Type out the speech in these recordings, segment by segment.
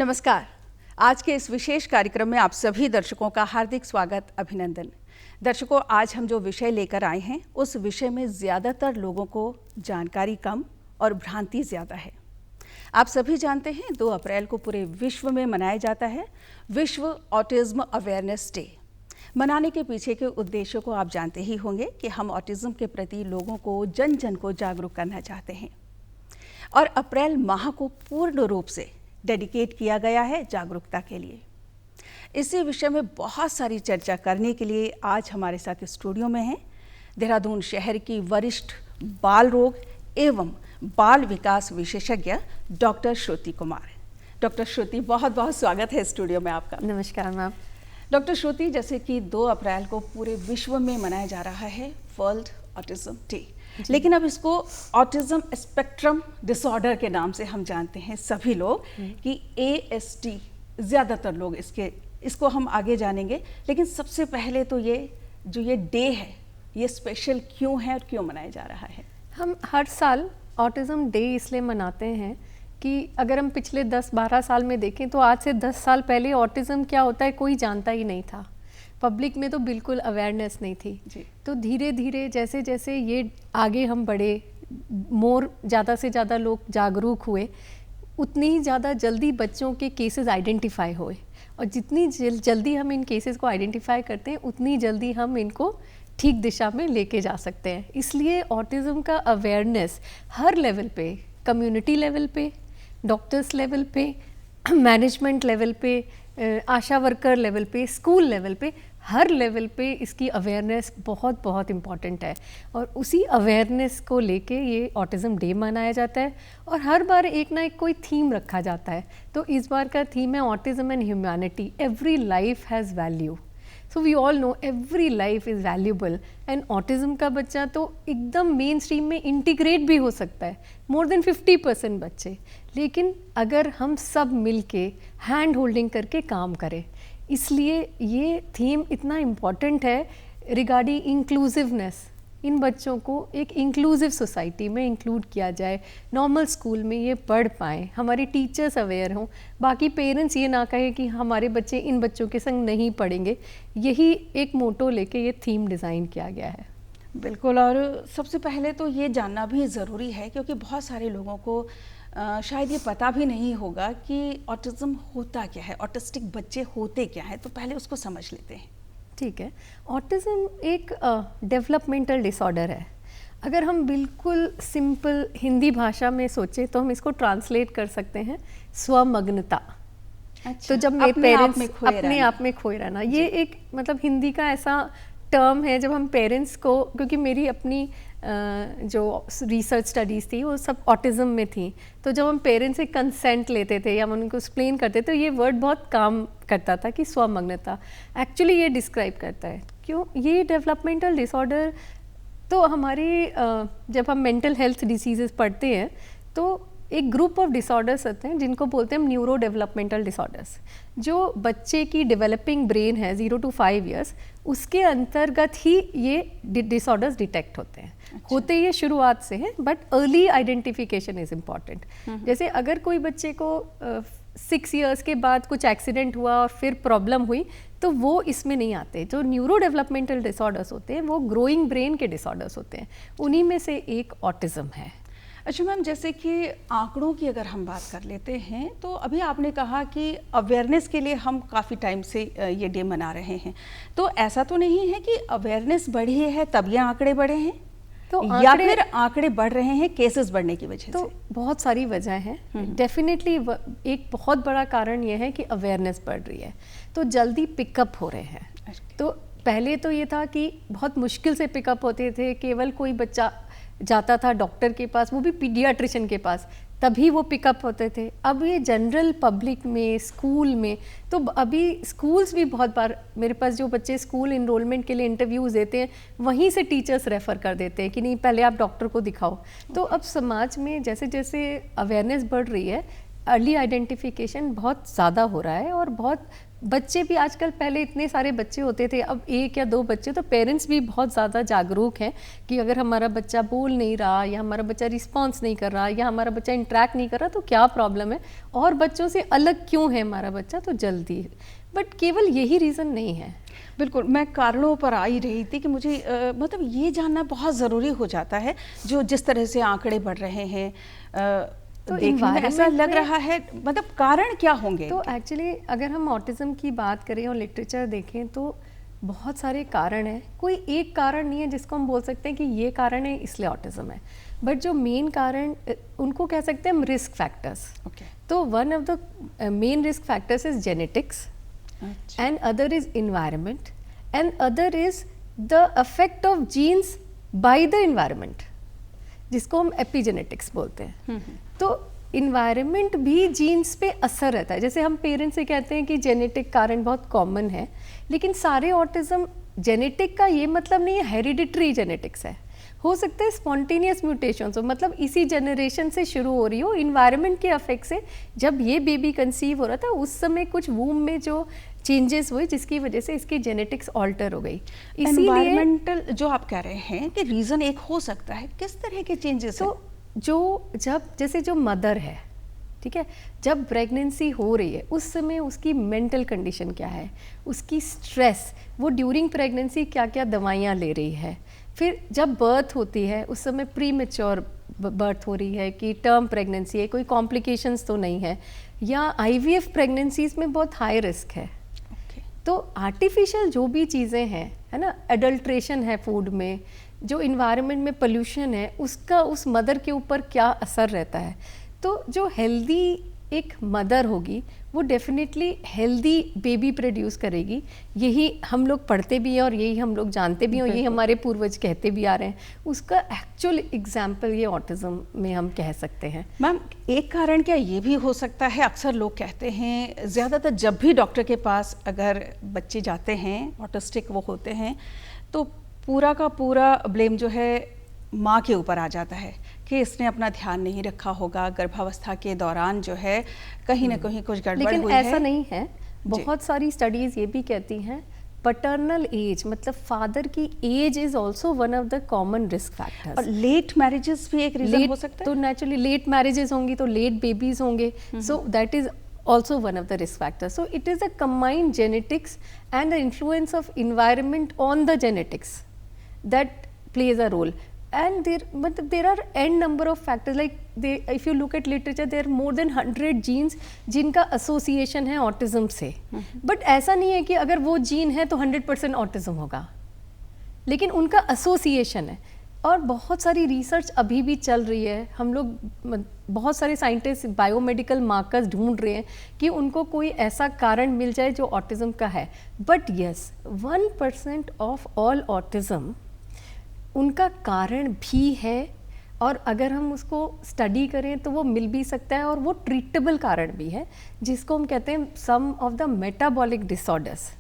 नमस्कार। आज के इस विशेष कार्यक्रम में आप सभी दर्शकों का हार्दिक स्वागत, अभिनंदन। दर्शकों, आज हम जो विषय लेकर आए हैं उस विषय में ज़्यादातर लोगों को जानकारी कम और भ्रांति ज़्यादा है। आप सभी जानते हैं 2 अप्रैल को पूरे विश्व में मनाया जाता है विश्व ऑटिज्म अवेयरनेस डे। मनाने के पीछे के उद्देश्यों को आप जानते ही होंगे कि हम ऑटिज्म के प्रति लोगों को जन जन को जागरूक करना चाहते हैं और अप्रैल माह को पूर्ण रूप से डेडिकेट किया गया है जागरूकता के लिए। इसी विषय में बहुत सारी चर्चा करने के लिए आज हमारे साथ स्टूडियो में हैं देहरादून शहर की वरिष्ठ बाल रोग एवं बाल विकास विशेषज्ञ डॉक्टर श्रुति कुमार। डॉक्टर श्रुति, बहुत बहुत स्वागत है स्टूडियो में आपका। नमस्कार मैम। डॉक्टर श्रुति, जैसे कि 2 अप्रैल को पूरे विश्व में मनाया जा रहा है वर्ल्ड ऑटिज्म डे, लेकिन अब इसको ऑटिज्म स्पेक्ट्रम डिसऑर्डर के नाम से हम जानते हैं सभी लोग कि ASD ज़्यादातर लोग इसको हम आगे जानेंगे। लेकिन सबसे पहले तो ये डे है, ये स्पेशल क्यों है और क्यों मनाया जा रहा है? हम हर साल ऑटिज्म डे इसलिए मनाते हैं कि अगर हम पिछले 10-12 साल में देखें तो आज से 10 साल पहले ऑटिज्म क्या होता है कोई जानता ही नहीं था। पब्लिक में तो बिल्कुल अवेयरनेस नहीं थी जी। तो धीरे धीरे जैसे जैसे ये आगे हम बढ़े, ज़्यादा से ज़्यादा लोग जागरूक हुए, उतनी ही ज़्यादा जल्दी बच्चों के केसेस आइडेंटिफाई हुए और जितनी जल्दी हम इन केसेस को आइडेंटिफाई करते हैं उतनी जल्दी हम इनको ठीक दिशा में लेके जा सकते हैं। इसलिए ऑटिज्म का अवेयरनेस हर लेवल पे, कम्युनिटी लेवल पे, डॉक्टर्स लेवल पे, मैनेजमेंट लेवल पे, आशा वर्कर लेवल पे, स्कूल लेवल पे, हर लेवल पे इसकी अवेयरनेस बहुत बहुत इम्पॉर्टेंट है और उसी अवेयरनेस को लेके ये ऑटिज्म डे मनाया जाता है और हर बार एक ना एक कोई थीम रखा जाता है। तो इस बार का थीम है autism and humanity, every life has value. So we all know every life is valuable and autism का बच्चा तो एकदम मेन स्ट्रीम में इंटीग्रेट भी हो सकता है, मोर देन 50% बच्चे। लेकिन अगर हम सब मिल के हैंड होल्डिंग करके काम करें, इसलिए ये थीम इतना इम्पॉर्टेंट है रिगार्डिंग इंक्लूसिवनेस। इन बच्चों को एक इंक्लूसिव सोसाइटी में इंक्लूड किया जाए, नॉर्मल स्कूल में ये पढ़ पाएँ, हमारे टीचर्स अवेयर हों, बाकी पेरेंट्स ये ना कहें कि हमारे बच्चे इन बच्चों के संग नहीं पढ़ेंगे। यही एक मोटो लेके ये थीम डिज़ाइन किया गया है। बिल्कुल। और सबसे पहले तो ये जानना भी ज़रूरी है क्योंकि बहुत सारे लोगों को शायद ये पता भी नहीं होगा कि ऑटिज्म होता क्या है, ऑटिस्टिक बच्चे होते क्या हैं, तो पहले उसको समझ लेते हैं। ठीक है। ऑटिज्म एक डेवलपमेंटल डिसऑर्डर है। अगर हम बिल्कुल सिंपल हिंदी भाषा में सोचें तो हम इसको ट्रांसलेट कर सकते हैं स्वमग्नता। अच्छा, तो जब मेरे पेरेंट्स अपने आप में खोए रहना, ये एक मतलब हिंदी का ऐसा टर्म है। जब हम पेरेंट्स को, क्योंकि मेरी अपनी जो रिसर्च स्टडीज़ थी वो सब ऑटिज़म में थी, तो जब हम पेरेंट्स से कंसेंट लेते थे या हम उनको एक्सप्लेन करते थे तो ये वर्ड बहुत काम करता था कि स्वमग्नता। एक्चुअली ये डिस्क्राइब करता है क्यों ये डेवलपमेंटल डिसऑर्डर। तो हमारे जब हम मेंटल हेल्थ डिसीजेस पढ़ते हैं तो एक ग्रुप ऑफ डिसऑर्डर्स होते हैं जिनको बोलते हैं न्यूरो डेवलपमेंटल डिसऑर्डर्स। जो बच्चे की डेवलपिंग ब्रेन है 0 to 5 ईयर्स, उसके अंतर्गत ही ये डिसऑर्डर्स डिटेक्ट होते हैं। अच्छा। होते ये शुरुआत से हैं, but early identification is important. जैसे अगर कोई बच्चे को 6 ईयर्स के बाद कुछ एक्सीडेंट हुआ और फिर प्रॉब्लम हुई तो वो इसमें नहीं आते। जो न्यूरो डेवलपमेंटल डिसऑर्डर्स होते हैं वो ग्रोइंग ब्रेन के डिसऑर्डर्स होते हैं, उन्हीं में से एक ऑटिज्म है। अच्छा मैम, जैसे कि आंकड़ों की अगर हम बात कर लेते हैं तो अभी आपने कहा कि अवेयरनेस के लिए हम काफ़ी टाइम से ये डे मना रहे हैं, तो ऐसा तो नहीं है कि अवेयरनेस बढ़ी है तब ये आंकड़े बढ़े हैं, तो या फिर आंकड़े बढ़ रहे हैं केसेस बढ़ने की वजह से? तो बहुत सारी वजह हैं। डेफिनेटली एक बहुत बड़ा कारण ये है कि अवेयरनेस बढ़ रही है तो जल्दी पिकअप हो रहे हैं। तो पहले तो ये था कि बहुत मुश्किल से पिकअप होते थे, केवल कोई बच्चा जाता था डॉक्टर के पास, वो भी पीडियाट्रिशियन के पास, तभी वो पिकअप होते थे। अब ये जनरल पब्लिक में, स्कूल में, तो अभी स्कूल्स भी बहुत बार, मेरे पास जो बच्चे स्कूल इनरोलमेंट के लिए इंटरव्यूज़ देते हैं वहीं से टीचर्स रेफ़र कर देते हैं कि नहीं पहले आप डॉक्टर को दिखाओ। तो अब समाज में जैसे जैसे अवेयरनेस बढ़ रही है, अर्ली आइडेंटिफिकेशन बहुत ज़्यादा हो रहा है और बहुत बच्चे भी आजकल, पहले इतने सारे बच्चे होते थे, अब 1 या 2 बच्चे, तो पेरेंट्स भी बहुत ज़्यादा जागरूक हैं कि अगर हमारा बच्चा बोल नहीं रहा या हमारा बच्चा रिस्पॉन्स नहीं कर रहा या हमारा बच्चा इंटरेक्ट नहीं कर रहा तो क्या प्रॉब्लम है और बच्चों से अलग क्यों है हमारा बच्चा, तो जल्दी। बट केवल यही रीज़न नहीं है। बिल्कुल, मैं कारणों पर आ ही रही थी कि मुझे मतलब ये जानना बहुत ज़रूरी हो जाता है, जो जिस तरह से आंकड़े बढ़ रहे हैं तो देखने में ऐसा लग रहा है, मतलब कारण क्या होंगे? तो एक्चुअली अगर हम ऑटिज़म की बात करें और लिटरेचर देखें तो बहुत सारे कारण हैं, कोई एक कारण नहीं है जिसको हम बोल सकते हैं कि ये कारण है इसलिए ऑटिज़म है। बट जो मेन कारण, उनको कह सकते हैं हम रिस्क फैक्टर्स। तो one of the main risk factors is genetics, and other is environment, and other is the effect of genes by the environment, जिसको हम एपिजेनेटिक्स बोलते हैं। तो इन्वायरमेंट भी जीन्स पे असर रहता है। जैसे हम पेरेंट्स से कहते हैं कि जेनेटिक कारण बहुत कॉमन है, लेकिन सारे ऑटिज्म जेनेटिक का ये मतलब नहीं है हेरिडिटरी जेनेटिक्स है। हो सकता है स्पॉन्टेनियस म्यूटेशंस हो, मतलब इसी जनरेशन से शुरू हो रही हो, इन्वायरमेंट के अफेक्ट से। जब ये बेबी कंसीव हो रहा था उस समय कुछ वूम में जो चेंजेस हुए जिसकी वजह से इसकी जेनेटिक्स ऑल्टर हो गई। एनवायरमेंटल जो आप कह रहे हैं कि रीज़न एक हो सकता है, किस तरह के चेंजेस? तो जो जैसे जो मदर है, ठीक है, जब प्रेगनेंसी हो रही है उस समय उसकी मेंटल कंडीशन क्या है, उसकी स्ट्रेस, वो ड्यूरिंग प्रेगनेंसी क्या क्या दवाइयाँ ले रही है, फिर जब बर्थ होती है उस समय प्री मैच्योर बर्थ हो रही है कि टर्म प्रेगनेंसी है, कोई कॉम्प्लिकेशंस तो नहीं है, या IVF प्रेगनेंसीज में बहुत हाई रिस्क है। तो आर्टिफिशियल जो भी चीज़ें हैं, है ना, एडल्ट्रेशन है फूड में, जो इन्वायरमेंट में पोल्यूशन है, उसका उस मदर के ऊपर क्या असर रहता है। तो जो हेल्दी एक मदर होगी वो डेफिनेटली हेल्दी बेबी प्रोड्यूस करेगी। यही हम लोग पढ़ते भी हैं और यही हम लोग जानते भी हैं और यही हमारे पूर्वज कहते भी आ रहे हैं। उसका एक्चुअल एग्जाम्पल ये ऑटिज्म में हम कह सकते हैं। मैम, एक कारण क्या ये भी हो सकता है, अक्सर लोग कहते हैं, ज़्यादातर जब भी डॉक्टर के पास अगर बच्चे जाते हैं ऑटिस्टिक वो होते हैं तो पूरा का पूरा ब्लेम जो है माँ के ऊपर आ जाता है कि इसने अपना ध्यान नहीं रखा होगा, गर्भावस्था के दौरान जो है कहीं ना कहीं कुछ गड़बड़ हुई है। लेकिन ऐसा नहीं है, बहुत सारी स्टडीज़ ये भी कहती हैं पैटर्नल एज, मतलब फादर की age is also one of the common risk factors. और लेट मैरिजेस भी एक रीजन हो सकता है। तो नेचुरली लेट मैरिजेस होंगी तो लेट बेबीज होंगे, so that is also one of the risk factors. So it is a combined genetics and the influence of environment on the genetics that plays a role. And there are n number of factors, like if you look at literature there are more than 100 genes जिनका association है autism से। but ऐसा नहीं है कि अगर वो gene है तो 100% autism होगा, लेकिन उनका association है। और बहुत सारी रिसर्च अभी भी चल रही है, हम लोग बहुत सारे साइंटिस्ट बायोमेडिकल मार्कर्स ढूंढ रहे हैं कि उनको कोई ऐसा कारण मिल जाए जो ऑटिज्म का है। But yes, 1% of all autism उनका कारण भी है, और अगर हम उसको स्टडी करें तो वो मिल भी सकता है और वो ट्रीटेबल कारण भी है, जिसको हम कहते हैं some of the metabolic disorders,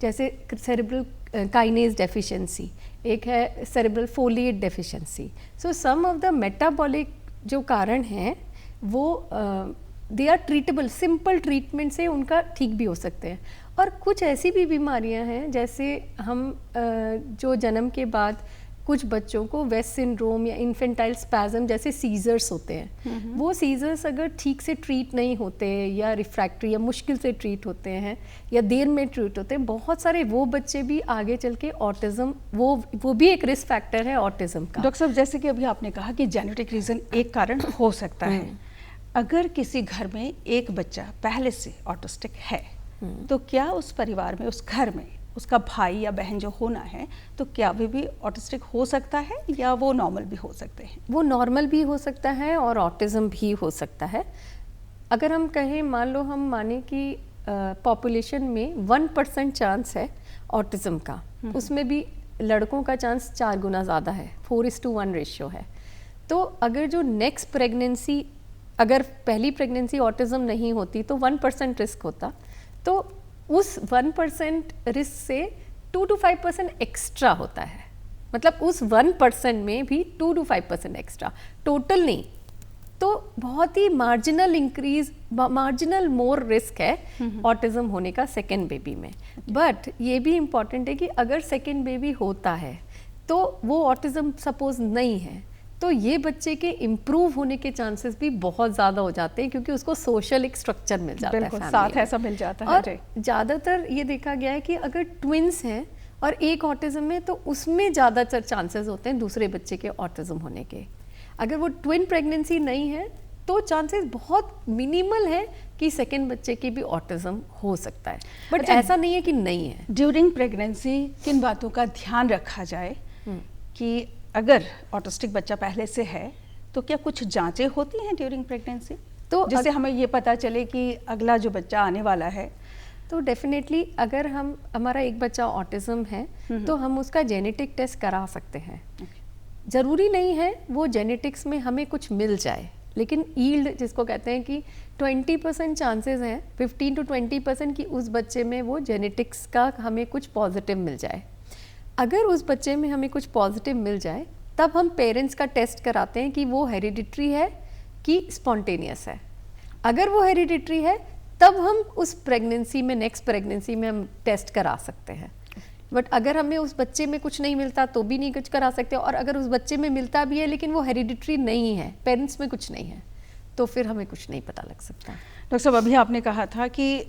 जैसे सेरेब्रल काइनेज डेफिशिएंसी, एक है cerebral folate deficiency. So some of the metabolic जो कारण हैं वो they are treatable, simple treatment से उनका ठीक भी हो सकते हैं। और कुछ ऐसी भी बीमारियां हैं, जैसे हम जो जन्म के बाद कुछ बच्चों को वेस्ट सिंड्रोम या इन्फेंटाइल स्पैज़म जैसे सीजर्स होते हैं, वो सीजर्स अगर ठीक से ट्रीट नहीं होते या रिफ्रैक्टरी या मुश्किल से ट्रीट होते हैं या देर में ट्रीट होते हैं, बहुत सारे वो बच्चे भी आगे चल के ऑटिज्म, वो भी एक रिस्क फैक्टर है ऑटिज्म का। डॉक्टर साहब, जैसे कि अभी आपने कहा कि जेनेटिक रीज़न एक कारण हो सकता है, अगर किसी घर में एक बच्चा पहले से ऑटिस्टिक है तो क्या उस परिवार में, उस घर में उसका भाई या बहन जो होना है, तो क्या वे भी ऑटिस्टिक हो सकता है या वो नॉर्मल भी हो सकते हैं? वो नॉर्मल भी हो सकता है और ऑटिज्म भी हो सकता है। अगर हम कहें, मान लो हम माने कि पॉपुलेशन में 1% चांस है ऑटिज्म का, उसमें भी लड़कों का चांस 4 गुना ज़्यादा है, 4:1 रेशियो है। तो अगर जो नेक्स्ट प्रेगनेंसी, अगर पहली प्रेगनेंसी ऑटिज्म नहीं होती तो 1% रिस्क होता, तो उस 1% रिस्क से 2 to 5% एक्स्ट्रा होता है, मतलब उस 1% में भी 2 to 5% एक्स्ट्रा, टोटल नहीं। तो बहुत ही मार्जिनल मोर रिस्क है ऑटिज्म होने का सेकेंड बेबी में। बट ये भी इम्पॉर्टेंट है कि अगर सेकेंड बेबी होता है तो वो ऑटिज्म सपोज नहीं है, तो ये बच्चे के इम्प्रूव होने के चांसेस भी बहुत ज़्यादा हो जाते हैं, क्योंकि उसको सोशल एक स्ट्रक्चर मिल जाता है, family साथ में। ऐसा मिल जाता है। और ज़्यादातर ये देखा गया है कि अगर ट्विंस हैं और एक ऑटिज्म है तो उसमें ज़्यादातर चांसेस होते हैं दूसरे बच्चे के ऑटिज्म होने के। अगर वो ट्विन प्रेगनेंसी नहीं है तो चांसेस बहुत मिनिमल है कि सेकेंड बच्चे की भी ऑटिज्म हो सकता है, बट अच्छा, ऐसा नहीं है कि नहीं है। ड्यूरिंग प्रेगनेंसी किन बातों का ध्यान रखा जाए कि अगर ऑटिस्टिक बच्चा पहले से है तो क्या कुछ जांचें होती हैं ड्यूरिंग प्रेगनेंसी, तो जिससे हमें ये पता चले कि अगला जो बच्चा आने वाला है? तो डेफिनेटली अगर हमारा एक बच्चा ऑटिज्म है तो हम उसका जेनेटिक टेस्ट करा सकते हैं। ज़रूरी नहीं है वो जेनेटिक्स में हमें कुछ मिल जाए, लेकिन ईल्ड जिसको कहते हैं कि 20% चांसेस हैं, 15 to 20% कि उस बच्चे में वो जेनेटिक्स का हमें कुछ पॉजिटिव मिल जाए। अगर उस बच्चे में हमें कुछ पॉजिटिव मिल जाए तब हम पेरेंट्स का टेस्ट कराते हैं कि वो हेरिडिटरी है कि स्पॉन्टेनियस है। अगर वो हेरिडिटरी है तब हम उस प्रेगनेंसी में, नेक्स्ट प्रेगनेंसी में हम टेस्ट करा सकते हैं। बट अगर हमें उस बच्चे में कुछ नहीं मिलता तो भी नहीं कुछ करा सकते, और अगर उस बच्चे में मिलता भी है लेकिन वो हेरिडिटरी नहीं है, पेरेंट्स में कुछ नहीं है, तो फिर हमें कुछ नहीं पता लग सकता। डॉक्टर साहब, अभी आपने कहा था कि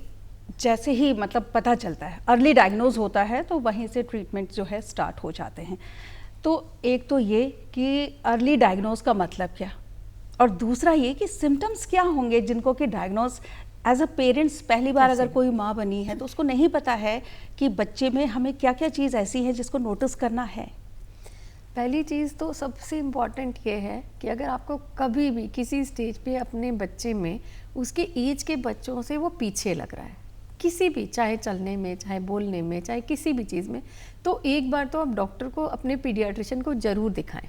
जैसे ही मतलब पता चलता है, अर्ली डायग्नोज होता है, तो वहीं से ट्रीटमेंट जो है स्टार्ट हो जाते हैं। तो एक तो ये कि अर्ली डायग्नोज का मतलब क्या, और दूसरा ये कि सिम्टम्स क्या होंगे जिनको कि डायग्नोज एज अ पेरेंट्स पहली बार अगर कोई माँ बनी है तो उसको नहीं पता है कि बच्चे में हमें क्या क्या चीज़ ऐसी है जिसको नोटिस करना है। पहली चीज़ तो सबसे इम्पॉर्टेंट ये है कि अगर आपको कभी भी किसी स्टेज पे अपने बच्चे में उसके एज के बच्चों से वो पीछे लग रहा है, किसी भी, चाहे चलने में, चाहे बोलने में, चाहे किसी भी चीज़ में, तो एक बार तो आप डॉक्टर को, अपने पीडियाट्रिशियन को ज़रूर दिखाएं,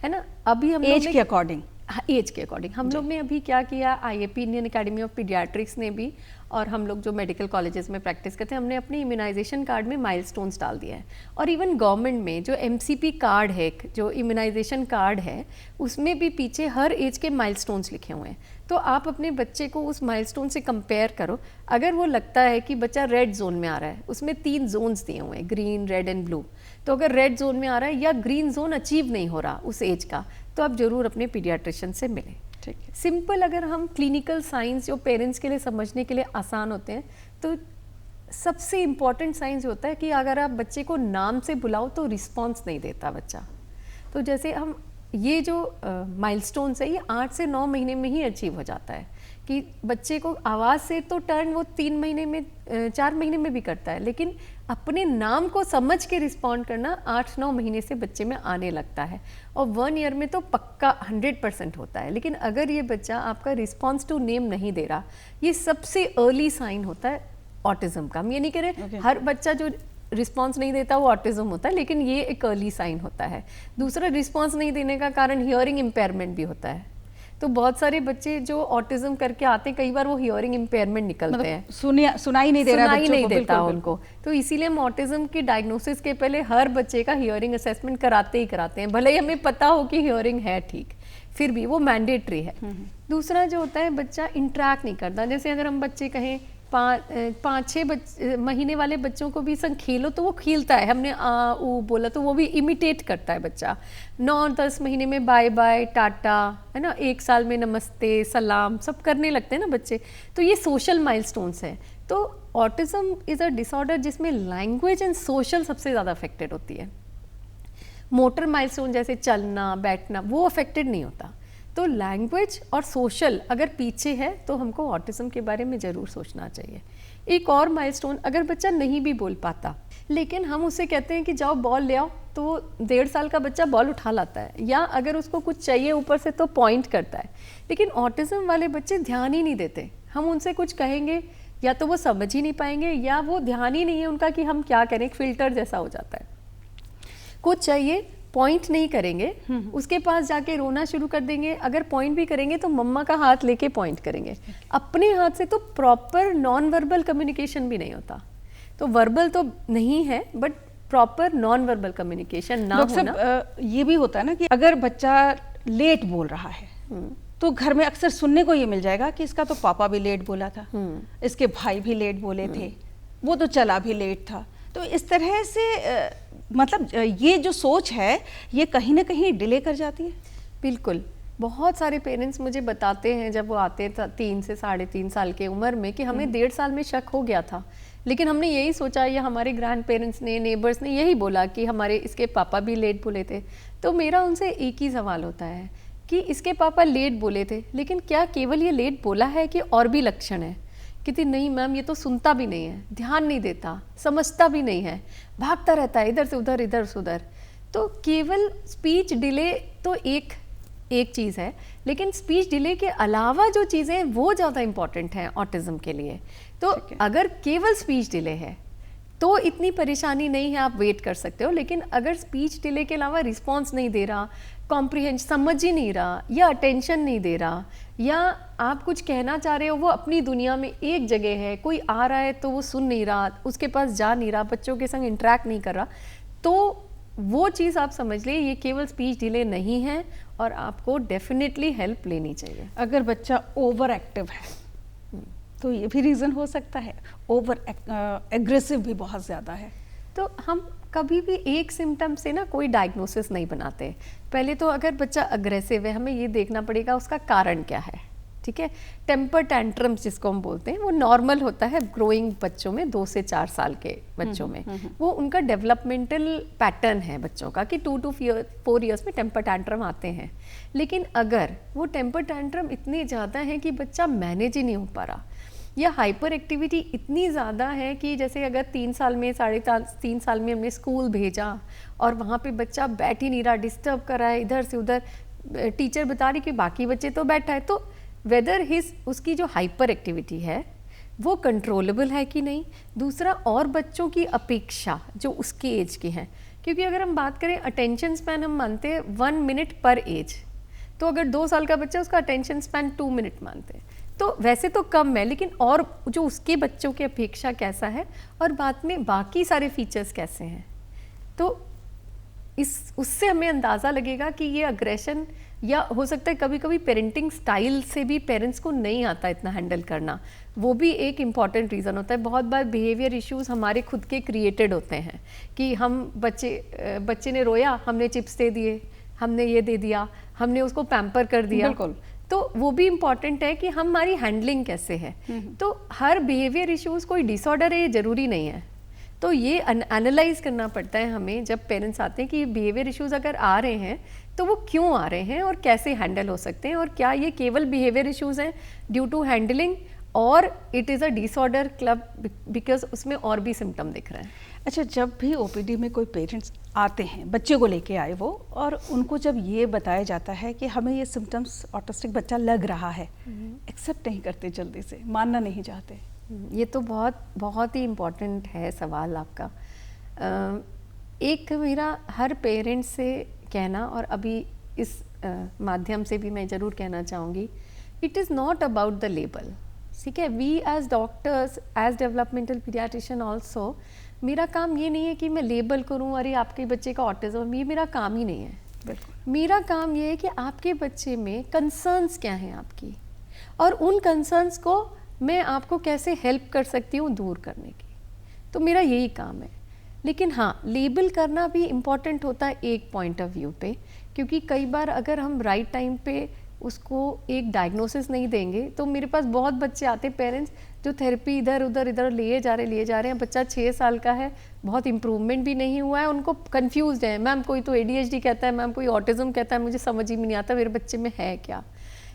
है ना। अभी हम एज के अकॉर्डिंग, एज के अकॉर्डिंग हम लोग ने अभी क्या किया, IAP Indian academy of paediatrics ने भी, और हम लोग जो मेडिकल कॉलेजेस में प्रैक्टिस करते हैं, हमने अपने इम्यूनाइजेशन कार्ड में माइलस्टोन्स डाल दिया है। और इवन गवर्नमेंट में जो MCP कार्ड है, जो इम्यूनाइजेशन कार्ड है, उसमें भी पीछे हर एज के माइलस्टोन्स लिखे हुए हैं। तो आप अपने बच्चे को उस माइलस्टोन से कंपेयर करो। अगर वो लगता है कि बच्चा रेड जोन में आ रहा है, उसमें 3 जोन्स दिए हुए हैं, ग्रीन, रेड एंड ब्लू, तो अगर रेड जोन में आ रहा है या ग्रीन जोन अचीव नहीं हो रहा उस एज का, तो आप ज़रूर अपने पीडियाट्रिशियन से मिलें। ठीक है। सिंपल अगर हम क्लिनिकल साइंस जो पेरेंट्स के लिए समझने के लिए आसान होते हैं, तो सबसे इम्पॉर्टेंट साइंस होता है कि अगर आप बच्चे को नाम से बुलाओ तो रिस्पॉन्स नहीं देता बच्चा। तो जैसे हम ये जो माइलस्टोन्स है, ये 8 से 9 महीने में ही अचीव हो जाता है कि बच्चे को आवाज़ से तो टर्न वो 3 महीने में, 4 महीने में भी करता है, लेकिन अपने नाम को समझ के रिस्पॉन्ड करना 8-9 महीने से बच्चे में आने लगता है, और 1 ईयर में तो पक्का 100% होता है। लेकिन अगर ये बच्चा आपका रिस्पॉन्स टू नेम नहीं दे रहा, ये सबसे अर्ली साइन होता है ऑटिज्म का। हम ये नहीं कह रहे हर बच्चा जो रिस्पॉन्स नहीं देता वो ऑटिज्म होता है, लेकिन ये एक अर्ली साइन होता है। दूसरा, रिस्पॉन्स नहीं देने का कारण हियरिंग इम्पेयरमेंट भी होता है। तो बहुत सारे बच्चे जो ऑटिज्म करके आते हैं, कई बार वो हियरिंग इम्पेयरमेंट निकलते हैं, सुनाई नहीं दे रहा, सुनाई नहीं देता उनको। तो इसीलिए हम ऑटिज्म के डायग्नोसिस के पहले हर बच्चे का हियरिंग असेसमेंट कराते ही कराते हैं, भले ही हमें पता हो कि हियरिंग है ठीक, फिर भी वो मैंडेटरी है। दूसरा जो होता है, बच्चा इंटरेक्ट नहीं करता। जैसे अगर हम बच्चे कहें 5-6 महीने वाले बच्चों को भी संग खेलो तो वो खेलता है, हमने आ ऊ बोला तो वो भी इमिटेट करता है बच्चा। 9-10 महीने में बाय बाय, टाटा, है ना, 1 साल में नमस्ते, सलाम, सब करने लगते हैं ना बच्चे। तो ये सोशल माइलस्टोन्स हैं। तो ऑटिज्म इज़ अ डिसऑर्डर जिसमें लैंग्वेज एंड सोशल सबसे ज़्यादा अफेक्टेड होती है। मोटर माइलस्टोन जैसे चलना, बैठना, वो अफेक्टेड नहीं होता। तो लैंग्वेज और सोशल अगर पीछे है तो हमको ऑटिज्म के बारे में ज़रूर सोचना चाहिए। एक और माइलस्टोन, अगर बच्चा नहीं भी बोल पाता लेकिन हम उसे कहते हैं कि जाओ बॉल ले आओ, तो वो 1.5 साल का बच्चा बॉल उठा लाता है, या अगर उसको कुछ चाहिए ऊपर से तो पॉइंट करता है। लेकिन ऑटिज्म वाले बच्चे ध्यान ही नहीं देते। हम उनसे कुछ कहेंगे या तो वो समझ ही नहीं पाएंगे, या वो ध्यान ही नहीं है उनका कि हम क्या करें, एक फिल्टर जैसा हो जाता है। कुछ चाहिए, पॉइंट नहीं करेंगे, उसके पास जाके रोना शुरू कर देंगे। अगर पॉइंट भी करेंगे तो मम्मा का हाथ लेके पॉइंट करेंगे। अपने हाथ से तो प्रॉपर नॉन वर्बल कम्युनिकेशन भी नहीं होता। तो वर्बल तो नहीं है, but proper noun verbal communication ना होना। ये भी होता है ना कि अगर बच्चा लेट बोल रहा है तो तो घर में अक्सर सुनने को ये मिल जाएगा कि इसका तो पापा भी लेट बोला था, इसके भाई भी लेट बोले थे, वो तो चला भी लेट था। तो इस तरह से मतलब ये जो सोच है ये कहीं ना कहीं डिले कर जाती है। बिल्कुल, बहुत सारे पेरेंट्स मुझे बताते हैं जब वो आते थे 3 से 3.5 साल के उम्र में कि हमें 1.5 साल में शक हो गया था, लेकिन हमने यही सोचा या हमारे ग्रैंड पेरेंट्स ने, नेबर्स ने यही बोला कि हमारे इसके पापा भी लेट बोले थे। तो मेरा उनसे एक ही सवाल होता है कि इसके पापा लेट बोले थे, लेकिन क्या केवल ये लेट बोला है कि और भी लक्षण है? कहती नहीं मैम, ये तो सुनता भी नहीं है, ध्यान नहीं देता, समझता भी नहीं है, भागता रहता है इधर से उधर। तो केवल स्पीच डिले तो एक चीज़ है, लेकिन स्पीच डिले के अलावा जो चीज़ें हैं वो ज़्यादा इम्पॉर्टेंट हैं ऑटिज्म के लिए। तो अगर केवल स्पीच डिले है तो इतनी परेशानी नहीं है, आप वेट कर सकते हो। लेकिन अगर स्पीच डिले के अलावा रिस्पॉन्स नहीं दे रहा, कॉम्प्रिहेंशन समझ ही नहीं रहा, या अटेंशन नहीं दे रहा, या आप कुछ कहना चाह रहे हो वो अपनी दुनिया में एक जगह है, कोई आ रहा है तो वो सुन नहीं रहा, उसके पास जा नहीं रहा, बच्चों के संग इंटरेक्ट नहीं कर रहा, तो वो चीज़ आप समझ लिए ये केवल स्पीच डिले नहीं है और आपको डेफिनेटली हेल्प लेनी चाहिए। अगर बच्चा ओवर एक्टिव है तो ये भी रीज़न हो सकता है, ओवर एग्रेसिव भी बहुत ज़्यादा है। तो हम कभी भी एक सिम्टम से ना कोई डायग्नोसिस नहीं बनाते। पहले तो अगर बच्चा अग्रेसिव है हमें ये देखना पड़ेगा उसका कारण क्या है, ठीक है। टेम्पर टैंट्रम्स जिसको हम बोलते हैं वो नॉर्मल होता है ग्रोइंग बच्चों में, 2 से 4 साल के बच्चों में। वो उनका डेवलपमेंटल पैटर्न है बच्चों का कि 2 to 4 ईयर्स में टेम्पर टैंट्रम आते हैं। लेकिन अगर वो टेम्पर टैंट्रम इतने ज़्यादा हैं कि बच्चा मैनेज ही नहीं हो पा रहा, या हाइपर एक्टिविटी इतनी ज़्यादा है कि जैसे अगर 3 साल में 3.5 साल में हमने स्कूल भेजा और वहाँ पे बच्चा बैठ ही नहीं रहा, डिस्टर्ब कर रहा है इधर से उधर, टीचर बता रही कि बाकी बच्चे तो बैठा है, तो वेदर उसकी जो हाइपर एक्टिविटी है वो कंट्रोलेबल है कि नहीं। दूसरा, और बच्चों की अपेक्षा जो उसके एज के हैं, क्योंकि अगर हम बात करें अटेंशन स्पैन हम मानते हैं 1 मिनट पर एज, तो अगर 2 साल का बच्चा उसका अटेंशन स्पैन 2 मिनट मानते हैं, तो वैसे तो कम है, लेकिन और जो उसके बच्चों की अपेक्षा कैसा है और बाद में बाकी सारे फीचर्स कैसे हैं, तो उससे हमें अंदाज़ा लगेगा कि ये अग्रेशन, या हो सकता है कभी कभी पेरेंटिंग स्टाइल से भी पेरेंट्स को नहीं आता इतना हैंडल करना, वो भी एक इम्पॉर्टेंट रीज़न होता है। बहुत बार बिहेवियर इश्यूज हमारे खुद के क्रिएटेड होते हैं कि हम बच्चे ने रोया, हमने चिप्स दे दिए, हमने ये दे दिया, हमने उसको पैम्पर कर दिया। बिल्कुल। तो वो भी इम्पॉर्टेंट है कि हमारी हैंडलिंग कैसे है। तो हर बिहेवियर इश्यूज कोई डिसऑर्डर है ये ज़रूरी नहीं है, तो ये एनालाइज करना पड़ता है हमें जब पेरेंट्स आते हैं कि बिहेवियर इश्यूज अगर आ रहे हैं तो वो क्यों आ रहे हैं और कैसे हैंडल हो सकते हैं, और क्या ये केवल बिहेवियर इश्यूज हैं ड्यू टू हैंडलिंग और it is a disorder club because उसमें और भी सिम्टम दिख रहे हैं। अच्छा, जब भी ओपीडी में कोई पेरेंट्स आते हैं, बच्चे को लेके आए वो, और उनको जब ये बताया जाता है कि हमें ये सिम्टम्स ऑटिस्टिक बच्चा लग रहा है, एक्सेप्ट नहीं करते, जल्दी से मानना नहीं चाहते। ये तो बहुत ही इम्पोर्टेंट है सवाल आपका। एक मेरा हर पेरेंट से कहना, और अभी इस माध्यम से भी मैं ज़रूर कहना चाहूँगी, it is not about the label, ठीक है। We as doctors, as developmental paediatrician also, मेरा काम ये नहीं है कि मैं लेबल करूँ अरे आपके बच्चे का ऑटिज्म, ये मेरा काम ही नहीं है। बिल्कुल। मेरा काम ये है कि आपके बच्चे में कंसर्न्स क्या हैं आपकी, और उन कंसर्न्स को मैं आपको कैसे हेल्प कर सकती हूँ दूर करने की, तो मेरा यही काम है। लेकिन हाँ, लेबल करना भी इम्पॉर्टेंट होता है एक पॉइंट ऑफ व्यू पे, क्योंकि कई बार अगर हम राइट टाइम पे उसको एक डायग्नोसिस नहीं देंगे, तो मेरे पास बहुत बच्चे आते पेरेंट्स जो थेरेपी इधर उधर लिए जा रहे हैं, बच्चा 6 साल का है, बहुत इम्प्रूवमेंट भी नहीं हुआ है, उनको कंफ्यूज्ड है, मैम कोई तो ADHD कहता है, मैम कोई ऑटिज्म कहता है, मुझे समझ ही नहीं आता मेरे बच्चे में है क्या।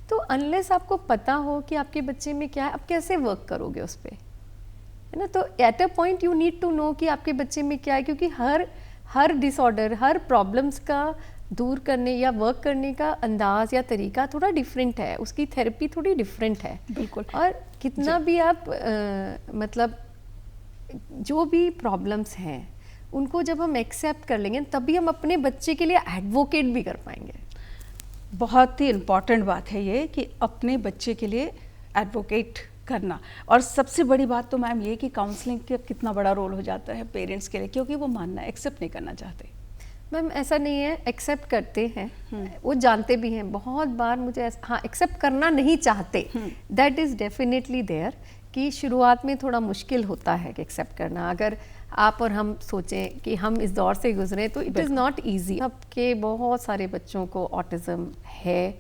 तो अनलेस आपको पता हो कि आपके बच्चे में क्या है, आप कैसे वर्क करोगे उस पर, है ना। तो at a point you need to know कि आपके बच्चे में क्या है, क्योंकि हर डिसऑर्डर, हर प्रॉब्लम्स का दूर करने या वर्क करने का अंदाज या तरीका थोड़ा डिफरेंट है, उसकी थेरेपी थोड़ी डिफरेंट है। बिल्कुल। और कितना भी आप मतलब जो भी प्रॉब्लम्स हैं उनको जब हम एक्सेप्ट कर लेंगे तभी हम अपने बच्चे के लिए एडवोकेट भी कर पाएंगे। बहुत ही इम्पॉर्टेंट बात है ये कि अपने बच्चे के लिए एडवोकेट करना। और सबसे बड़ी बात तो मैम ये कि काउंसलिंग का कितना बड़ा रोल हो जाता है पेरेंट्स के लिए, क्योंकि वो मानना, एक्सेप्ट नहीं करना चाहते। मैम ऐसा नहीं है, एक्सेप्ट करते हैं, वो जानते भी हैं। बहुत बार मुझे हाँ एक्सेप्ट करना नहीं चाहते, दैट इज़ डेफिनेटली देयर, कि शुरुआत में थोड़ा मुश्किल होता है कि एक्सेप्ट करना। अगर आप और हम सोचें कि हम इस दौर से गुजरे तो इट इज़ नॉट ईजी। आपके बहुत सारे बच्चों को ऑटिज़म है,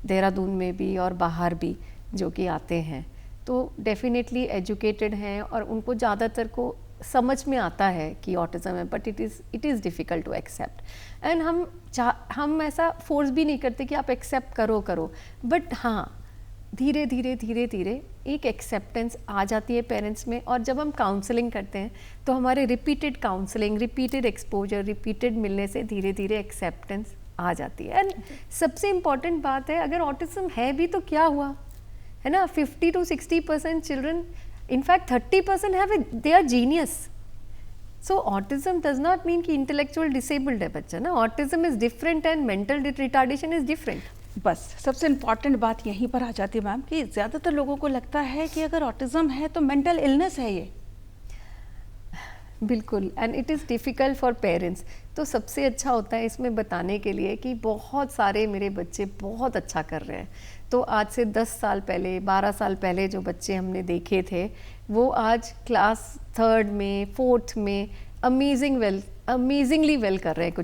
देहरादून में भी और बाहर भी जो कि आते हैं, तो डेफिनेटली एजुकेटेड हैं और उनको ज़्यादातर को समझ में आता है कि ऑटिज़म है, but it is difficult to accept. And हम ऐसा फोर्स भी नहीं करते कि आप एक्सेप्ट करो, बट हाँ धीरे धीरे एक एक्सेप्टेंस आ जाती है पेरेंट्स में। और जब हम काउंसलिंग करते हैं तो हमारे repeated counselling, repeated exposure, repeated मिलने से धीरे धीरे एक्सेप्टेंस आ जाती है। एंड सबसे इम्पॉर्टेंट बात है, अगर ऑटिज़म है भी तो क्या हुआ, है ना। 50 to 60% children, in fact 30% have it, they are genius. So autism does not mean कि इंटेलेक्चुअल डिसेबल्ड है बच्चा ना। Autism is different and mental retardation is different. बस सबसे इम्पॉर्टेंट बात यहीं पर आ जाती है मैम कि ज़्यादातर लोगों को लगता है कि अगर ऑटिज्म है तो मेंटल इलनेस है ये। बिल्कुल, and it is difficult for parents. तो सबसे अच्छा होता है इसमें बताने के लिए कि बहुत सारे मेरे बच्चे बहुत अच्छा कर रहे हैं। तो आज से 10 साल पहले, 12 साल पहले जो बच्चे हमने देखे थे, वो आज क्लास 3rd में, 4th में अमेजिंगली वेल कर रहे हैं।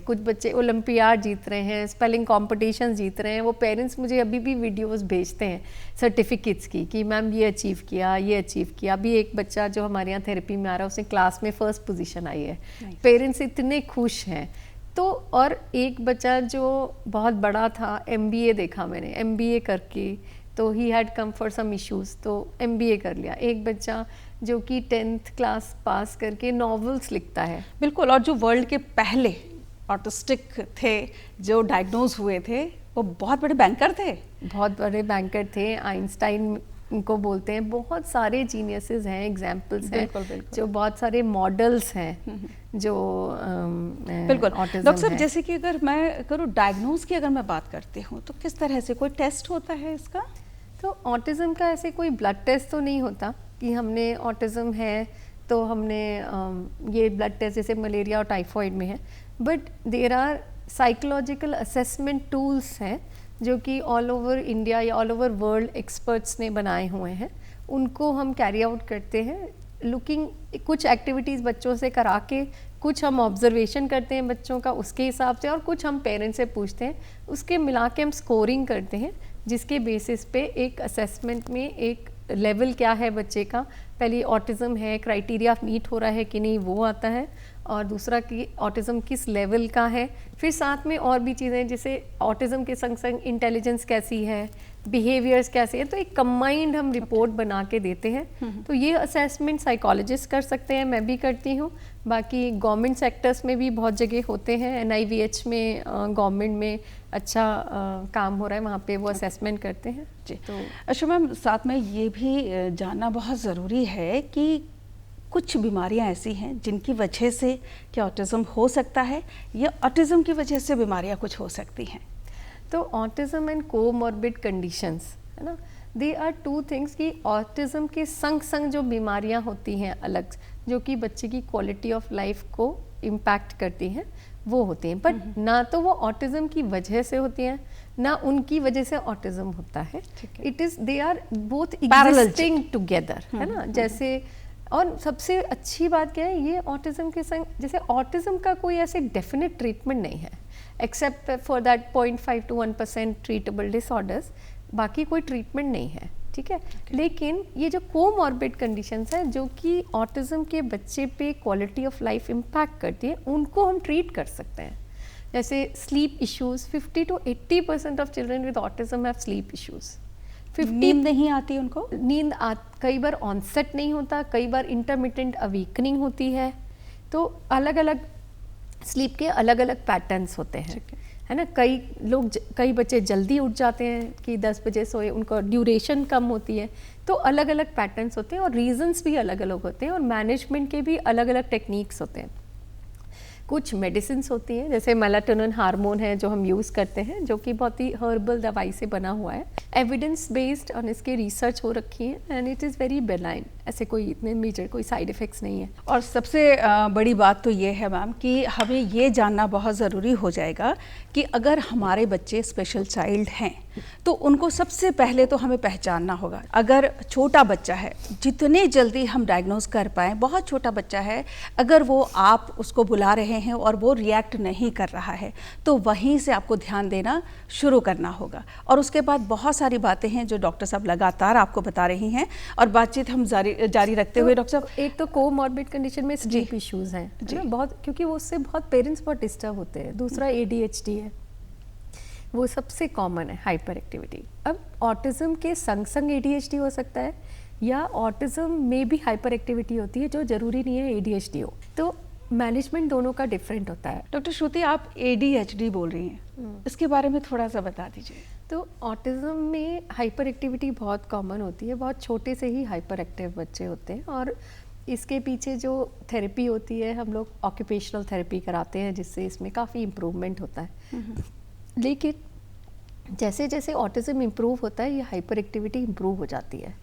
कुछ बच्चे ओलंपियाड जीत रहे हैं, स्पेलिंग कॉम्पिटिशन्स जीत रहे हैं। वो पेरेंट्स मुझे अभी भी वीडियोस भेजते हैं सर्टिफिकेट्स की कि मैम ये अचीव किया। अभी एक बच्चा जो हमारे यहाँ थेरेपी में आ रहा है, उसने क्लास में 1st पोजीशन आई है। पेरेंट्स इतने खुश हैं। तो और एक बच्चा जो बहुत बड़ा था, MBA देखा मैंने, MBA करके, तो ही had come for some issues, तो MBA कर लिया। एक बच्चा जो कि 10th क्लास पास करके नॉवेल्स लिखता है। बिल्कुल, और जो वर्ल्ड के पहले ऑटिस्टिक थे जो डायग्नोज हुए थे, वो बहुत बड़े बैंकर थे। आइंस्टाइन इनको बोलते हैं। बहुत सारे जीनियसेस हैं, एग्जाम्पल्स हैं, बिल्कुल। जो बहुत सारे मॉडल्स हैं जो बिल्कुल। डॉक्टर साहब, जैसे कि अगर मैं करूँ डायग्नोज की, अगर मैं बात करती हूँ, तो किस तरह से कोई टेस्ट होता है इसका? तो ऑटिज़म का ऐसे कोई ब्लड टेस्ट तो नहीं होता कि हमने ऑटिज़म है तो हमने ये ब्लड टेस्ट जैसे मलेरिया और टाइफॉइड में है, but there are psychological assessment tools हैं जो कि ऑल ओवर इंडिया या ऑल ओवर वर्ल्ड एक्सपर्ट्स ने बनाए हुए हैं। उनको हम कैरी आउट करते हैं, लुकिंग कुछ एक्टिविटीज़ बच्चों से करा के, कुछ हम ऑब्जर्वेशन करते हैं बच्चों का उसके हिसाब से, और कुछ हम पेरेंट्स से पूछते हैं, उसके मिला के हम स्कोरिंग करते हैं, जिसके बेसिस पे एक असेसमेंट में एक लेवल क्या है बच्चे का। पहले ऑटिज़म है, क्राइटेरिया मीट हो रहा है कि नहीं, वो आता है, और दूसरा कि ऑटिज़म किस लेवल का है। फिर साथ में और भी चीज़ें, जैसे ऑटिज़म के संग संग इंटेलिजेंस कैसी है, बिहेवियर्स कैसे हैं, तो एक कंबाइंड हम रिपोर्ट बना के देते हैं। तो ये असेसमेंट साइकोलॉजिस्ट कर सकते हैं, मैं भी करती हूँ। बाकी गवर्नमेंट सेक्टर्स में भी बहुत जगह होते हैं, NIVH में गवर्नमेंट में अच्छा काम हो रहा है, वहाँ पे वो असेसमेंट करते हैं जी। तो अच्छा मैम, साथ में ये भी जानना बहुत ज़रूरी है कि कुछ बीमारियां ऐसी हैं जिनकी वजह से क्या ऑटिज़म हो सकता है, या ऑटिज़म की वजह से बीमारियां कुछ हो सकती हैं? तो ऑटिज़म एंड कोमॉर्बिड कंडीशंस, है ना, दे आर 2 थिंग्स कि ऑटिज़म के संग संग जो बीमारियां होती हैं अलग, जो कि बच्चे की क्वालिटी ऑफ लाइफ को इम्पैक्ट करती हैं, वो होती हैं। बट ना तो वो ऑटिज़म की वजह से होती हैं, ना उनकी वजह से ऑटिज़म होता है। It is, they are both existing together, है ना। जैसे, और सबसे अच्छी बात क्या है, ये ऑटिज़म के संग, जैसे ऑटिज़म का कोई ऐसे डेफिनेट ट्रीटमेंट नहीं है, except for that 0.5 to 1% treatable disorders, बाकी कोई ट्रीटमेंट नहीं है, ठीक है। लेकिन ये जो कोमॉर्बिड कंडीशंस हैं जो कि ऑटिज़म के बच्चे पे क्वालिटी ऑफ लाइफ इम्पैक्ट करती है, उनको हम ट्रीट कर सकते हैं। जैसे sleep issues, 50 to 80% of children with autism have sleep issues. नींद नहीं आती उनको, कई बार ऑनसेट नहीं होता, कई बार इंटरमिटेंट अवीकनिंग होती है। तो अलग अलग स्लीप के अलग अलग पैटर्न्स होते हैं, है ना। कई बच्चे जल्दी उठ जाते हैं कि 10 बजे सोए, उनको ड्यूरेशन कम होती है। तो अलग अलग पैटर्न्स होते हैं और रीजंस भी अलग अलग होते हैं, और मैनेजमेंट के भी अलग अलग टेक्निक्स होते हैं। कुछ मेडिसिन होती हैं, जैसे मेलाटोनिन हार्मोन है जो हम यूज़ करते हैं, जो कि बहुत ही हर्बल दवाई से बना हुआ है, एविडेंस बेस्ड और इसके रिसर्च हो रखी है, and it is very benign, ऐसे कोई इतने मेजर कोई साइड इफ़ेक्ट्स नहीं है। और सबसे बड़ी बात तो ये है मैम कि हमें ये जानना बहुत ज़रूरी हो जाएगा कि अगर हमारे बच्चे स्पेशल चाइल्ड हैं तो उनको सबसे पहले तो हमें पहचानना होगा। अगर छोटा बच्चा है, जितने जल्दी हम डायग्नोज कर पाएँ, बहुत छोटा बच्चा है, अगर वो आप उसको बुला रहे हैं और वो रिएक्ट नहीं कर रहा है तो वहीं से आपको ध्यान देना शुरू करना होगा। और उसके बाद बहुत सारी बातें हैं जो डॉक्टर साहब लगातार आपको बता रही हैं, और बातचीत हम जारी रखते हुए डॉक्टर साहब, एक तो कोमॉर्बिड कंडीशन में स्लीप इश्यूज हैं जी, है ना, बहुत, क्योंकि वो उससे बहुत पेरेंट्स बहुत डिस्टर्ब होते हैं। दूसरा ADHD है, वो सबसे कॉमन है, हाइपर एक्टिविटी। अब ऑटिज्म के संग संग ADHD हो सकता है, या ऑटिज्म में भी हाइपर एक्टिविटी होती है, जो जरूरी नहीं है ADHD हो। तो मैनेजमेंट दोनों का डिफरेंट होता है। डॉक्टर श्रुति, आप ADHD बोल रही हैं, इसके बारे में थोड़ा सा बता दीजिए। तो ऑटिज्म में हाइपर एक्टिविटी बहुत कॉमन होती है, बहुत छोटे से ही हाइपर एक्टिव बच्चे होते हैं, और इसके पीछे जो थेरेपी होती है, हम लोग ऑक्यूपेशनल थेरेपी कराते हैं, जिससे इसमें काफ़ी इम्प्रूवमेंट होता है। लेकिन जैसे जैसे ऑटिज्म इम्प्रूव होता है, ये हाइपर एक्टिविटी इम्प्रूव हो जाती है।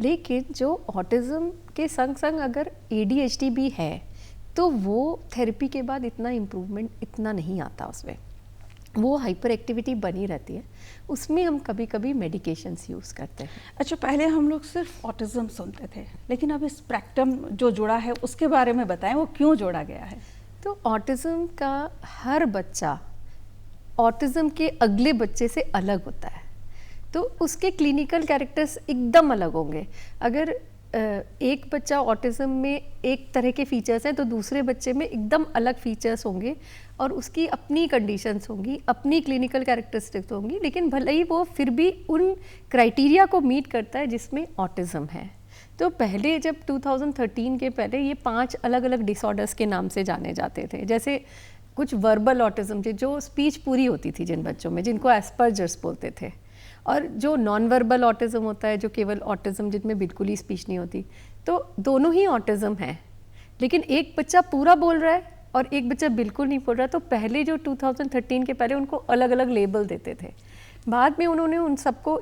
लेकिन जो ऑटिज्म के संग संग अगर ADHD भी है तो वो थेरेपी के बाद इतना इम्प्रूवमेंट इतना नहीं आता, उसमें वो हाइपर एक्टिविटी बनी रहती है। उसमें हम कभी कभी मेडिकेशंस यूज़ करते हैं। अच्छा, पहले हम लोग सिर्फ ऑटिज्म सुनते थे, लेकिन अब स्पेक्ट्रम जो जुड़ा है उसके बारे में बताएं, वो क्यों जोड़ा गया है? तो ऑटिज्म का हर बच्चा ऑटिज्म के अगले बच्चे से अलग होता है, तो उसके क्लिनिकल कैरेक्टर्स एकदम अलग होंगे। अगर एक बच्चा ऑटिज्म में एक तरह के फीचर्स हैं तो दूसरे बच्चे में एकदम अलग फीचर्स होंगे, और उसकी अपनी कंडीशंस होंगी, अपनी क्लिनिकल कैरेक्टरिस्टिक्स होंगी, लेकिन भले ही वो फिर भी उन क्राइटेरिया को मीट करता है जिसमें ऑटिज्म है। तो पहले जब 2013 के पहले ये 5 अलग अलग डिसऑर्डर्स के नाम से जाने जाते थे, जैसे कुछ वर्बल ऑटिज्म थे, जो स्पीच पूरी होती थी जिन बच्चों में, जिनको एस्पर्जर्स बोलते थे, और जो नॉन वर्बल ऑटिज्म होता है, जो केवल ऑटिज्म जिनमें बिल्कुल ही स्पीच नहीं होती। तो दोनों ही ऑटिज्म है, लेकिन एक बच्चा पूरा बोल रहा है और एक बच्चा बिल्कुल नहीं बोल रहा। तो पहले जो 2013 के पहले उनको अलग अलग लेबल देते थे, बाद में उन्होंने उन सबको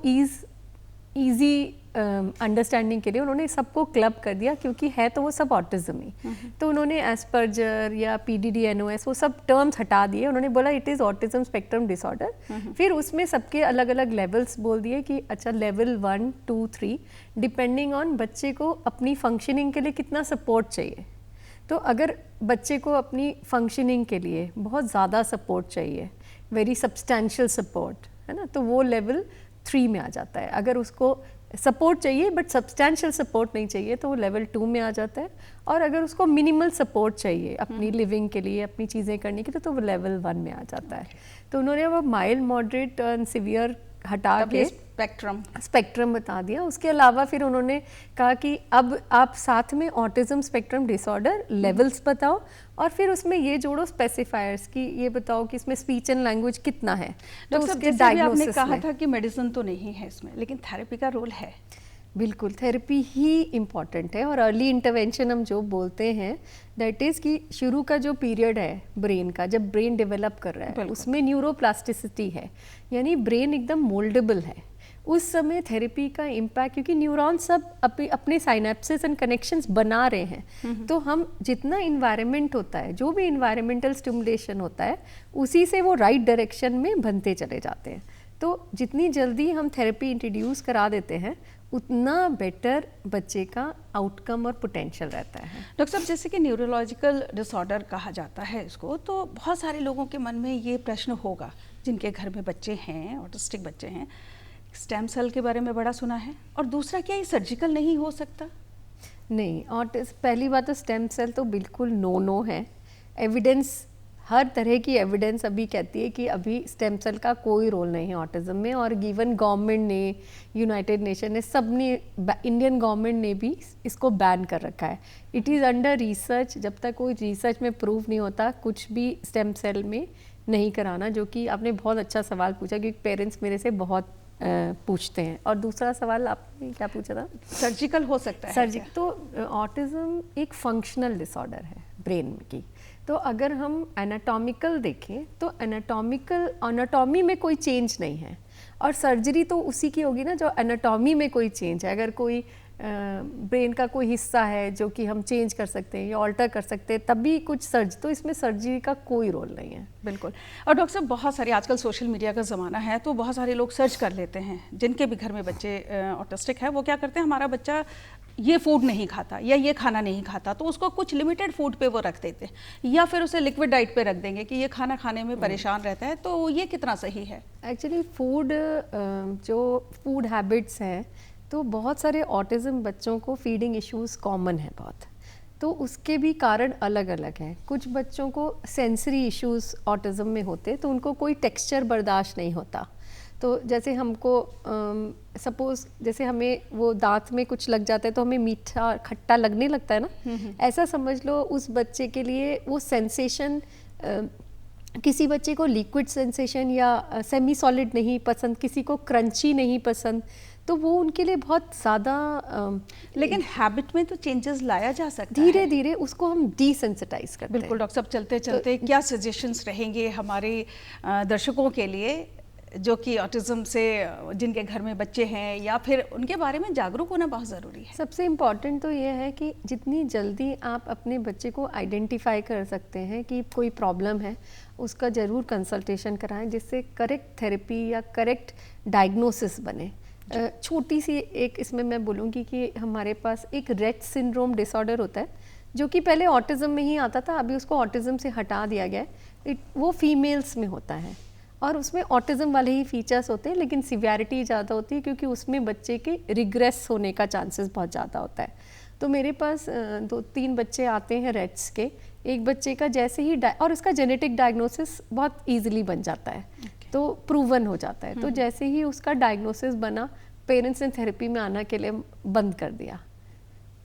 ईजी अंडरस्टैंडिंग के लिए उन्होंने सबको क्लब कर दिया, क्योंकि है तो वो सब ऑटिज्म ही। तो उन्होंने एस्पर्जर या PDD NOS वो सब टर्म्स हटा दिए, उन्होंने बोला it is autism spectrum disorder. फिर उसमें सबके अलग अलग लेवल्स बोल दिए कि अच्छा लेवल 1, 2, 3 डिपेंडिंग ऑन बच्चे को अपनी फंक्शनिंग के लिए कितना सपोर्ट चाहिए। तो अगर बच्चे को अपनी फंक्शनिंग के लिए बहुत ज़्यादा सपोर्ट चाहिए, वेरी सब्सटैंशियल सपोर्ट, है ना, तो वो लेवल 3 में आ जाता है। अगर उसको सपोर्ट चाहिए बट सब्सटैंशियल सपोर्ट नहीं चाहिए तो वो लेवल 2 में आ जाता है, और अगर उसको मिनिमल सपोर्ट चाहिए अपनी लिविंग के लिए, अपनी चीज़ें करने के लिए, तो वो लेवल 1 में आ जाता है। तो उन्होंने वो माइल्ड, मॉडरेट एंड सीवियर हटा के स्पेक्ट्रम बता दिया। उसके अलावा फिर उन्होंने कहा कि अब आप साथ में ऑटिज्म स्पेक्ट्रम डिसऑर्डर लेवल्स बताओ, और फिर उसमें ये जोड़ो स्पेसिफायर्स कि ये बताओ कि इसमें स्पीच एंड लैंग्वेज कितना है। तो उसके डायग्नोसिस आपने कहा था कि मेडिसिन तो नहीं है इसमें, लेकिन थेरेपी का रोल है। बिल्कुल, थेरेपी ही इम्पॉर्टेंट है, और अर्ली इंटरवेंशन हम जो बोलते हैं दैट इज़ कि शुरू का जो पीरियड है ब्रेन का, जब ब्रेन डेवलप कर रहा है, उसमें न्यूरोप्लास्टिसिटी है, यानी ब्रेन एकदम मोल्डेबल है। उस समय थेरेपी का इम्पैक्ट, क्योंकि न्यूरॉन सब अपने साइनेप्सिस एंड कनेक्शंस बना रहे हैं, तो हम जितना इन्वायरमेंट होता है, जो भी इन्वायरमेंटल स्टिमुलेशन होता है, उसी से वो राइट डायरेक्शन में बनते चले जाते हैं। तो जितनी जल्दी हम थेरेपी इंट्रोड्यूस करा देते हैं, उतना बेटर बच्चे का आउटकम और पोटेंशियल रहता है। डॉक्टर साहब, जैसे कि न्यूरोलॉजिकल डिसऑर्डर कहा जाता है इसको, तो बहुत सारे लोगों के मन में ये प्रश्न होगा जिनके घर में बच्चे हैं, ऑटिस्टिक बच्चे हैं, स्टेम सेल के बारे में बड़ा सुना है, और दूसरा क्या ये सर्जिकल नहीं हो सकता? नहीं, पहली बात तो स्टेम सेल तो बिल्कुल नो है। एविडेंस, हर तरह की एविडेंस अभी कहती है कि अभी स्टेम सेल का कोई रोल नहीं है ऑटिज्म में, और गिवन गवर्नमेंट ने, यूनाइटेड नेशन ने, सब ने, इंडियन गवर्नमेंट ने भी इसको बैन कर रखा है। इट इज़ अंडर रिसर्च, जब तक कोई रिसर्च में प्रूव नहीं होता कुछ भी स्टेम सेल में नहीं कराना। जो कि आपने बहुत अच्छा सवाल पूछा, क्योंकि पेरेंट्स मेरे से बहुत पूछते हैं। और दूसरा सवाल आपने क्या पूछा था? सर्जिकल हो सकता है? सर्जिकल तो ऑटिज्म एक फंक्शनल डिसऑर्डर है ब्रेन की, तो अगर हम एनाटॉमिकल देखें तो एनाटॉमी में कोई चेंज नहीं है, और सर्जरी तो उसी की होगी ना जो एनाटॉमी में कोई चेंज है। अगर कोई ब्रेन का कोई हिस्सा है जो कि हम चेंज कर सकते हैं या ऑल्टर कर सकते हैं तभी कुछ तो इसमें सर्जरी का कोई रोल नहीं है। बिल्कुल। और डॉक्टर साहब, बहुत सारे आजकल सोशल मीडिया का ज़माना है, तो बहुत सारे लोग सर्च कर लेते हैं, जिनके भी घर में बच्चे ऑटिस्टिक है, वो क्या करते हैं, हमारा बच्चा ये फूड नहीं खाता या ये खाना नहीं खाता, तो उसको कुछ लिमिटेड फूड पे वो रख देते हैं, या फिर उसे लिक्विड डाइट पे रख देंगे कि ये खाना खाने में परेशान रहता है। तो ये कितना सही है? एक्चुअली जो फूड हैबिट्स हैं, तो बहुत सारे ऑटिज़म बच्चों को फीडिंग इश्यूज़ कॉमन है बहुत, तो उसके भी कारण अलग अलग हैं। कुछ बच्चों को सेंसरी इश्यूज़ ऑटिज़म में होते, तो उनको कोई टेक्सचर बर्दाश्त नहीं होता। तो जैसे हमको सपोज़ जैसे हमें वो दांत में कुछ लग जाता है तो हमें मीठा खट्टा लगने लगता है ना, ऐसा समझ लो उस बच्चे के लिए वो सेंसेशन, किसी बच्चे को लिक्विड सेंसेशन या सेमी सॉलिड नहीं पसंद, किसी को क्रंची नहीं पसंद, तो वो उनके लिए बहुत ज़्यादा। लेकिन हैबिट में तो चेंजेस लाया जा सकता है, धीरे धीरे उसको हम डिसेंसिटाइज करते हैं। बिल्कुल डॉक्टर साहब, चलते चलते क्या सजेशंस रहेंगे हमारे दर्शकों के लिए जो कि ऑटिज़म से जिनके घर में बच्चे हैं, या फिर उनके बारे में जागरूक होना बहुत ज़रूरी है? सबसे इम्पॉर्टेंट तो ये है कि जितनी जल्दी आप अपने बच्चे को आइडेंटिफाई कर सकते हैं कि कोई प्रॉब्लम है, उसका ज़रूर कंसल्टेशन कराएं, जिससे करेक्ट थेरेपी या करेक्ट डायग्नोसिस बने। छोटी सी एक इसमें मैं बोलूँगी कि हमारे पास एक रेट सिंड्रोम डिसऑर्डर होता है, जो कि पहले ऑटिज़म में ही आता था, अभी उसको ऑटिज़म से हटा दिया गया है। वो फीमेल्स में होता है और उसमें ऑटिज़म वाले ही फीचर्स होते हैं, लेकिन सिवियरिटी ज़्यादा होती है क्योंकि उसमें बच्चे के रिग्रेस होने का चांसेस बहुत ज़्यादा होता है। तो मेरे पास 2-3 बच्चे आते हैं रेट्स के, एक बच्चे का जैसे ही और इसका जेनेटिक डायग्नोसिस बहुत ईजिली बन जाता है, तो प्रूवन हो जाता है। तो जैसे ही उसका डायग्नोसिस बना, पेरेंट्स ने थेरेपी में आना के लिए बंद कर दिया।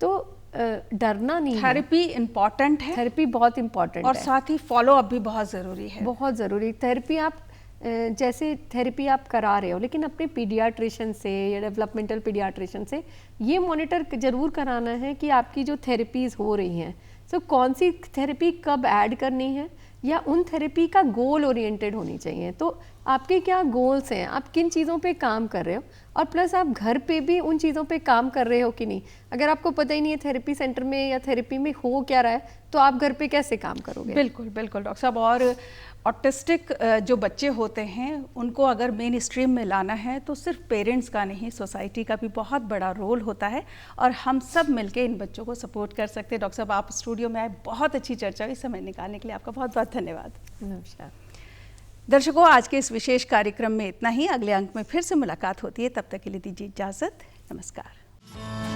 तो डरना नहीं है, थेरेपी इम्पॉर्टेंट है, थेरेपी बहुत इम्पॉर्टेंट है, और साथ ही फॉलो अप भी बहुत ज़रूरी है। बहुत ज़रूरी। थेरेपी आप जैसे थेरेपी आप करा रहे हो, लेकिन अपने पीडियाट्रिशियन से या डेवलपमेंटल पीडियाट्रिशियन से ये मॉनिटर ज़रूर कराना है कि आपकी जो थेरेपीज़ हो रही हैं, तो कौन सी थेरेपी कब ऐड करनी है, या उन थेरेपी का गोल ओरिएंटेड होनी चाहिए। तो आपके क्या गोल्स हैं, आप किन चीज़ों पे काम कर रहे हो, और प्लस आप घर पे भी उन चीज़ों पे काम कर रहे हो कि नहीं। अगर आपको पता ही नहीं है थेरेपी सेंटर में या थेरेपी में हो क्या रहा है, तो आप घर पे कैसे काम करोगे? बिल्कुल बिल्कुल डॉक्टर साहब। और ऑटिस्टिक जो बच्चे होते हैं, उनको अगर मेन स्ट्रीम में लाना है तो सिर्फ पेरेंट्स का नहीं, सोसाइटी का भी बहुत बड़ा रोल होता है, और हम सब मिलके इन बच्चों को सपोर्ट कर सकते हैं। डॉक्टर साहब, आप स्टूडियो में आए, बहुत अच्छी चर्चा हुई, समय निकालने के लिए आपका बहुत बहुत धन्यवाद। नमस्कार दर्शकों, आज के इस विशेष कार्यक्रम में इतना ही। अगले अंक में फिर से मुलाकात होती है, तब तक के लिए दीजिए इजाज़त। नमस्कार।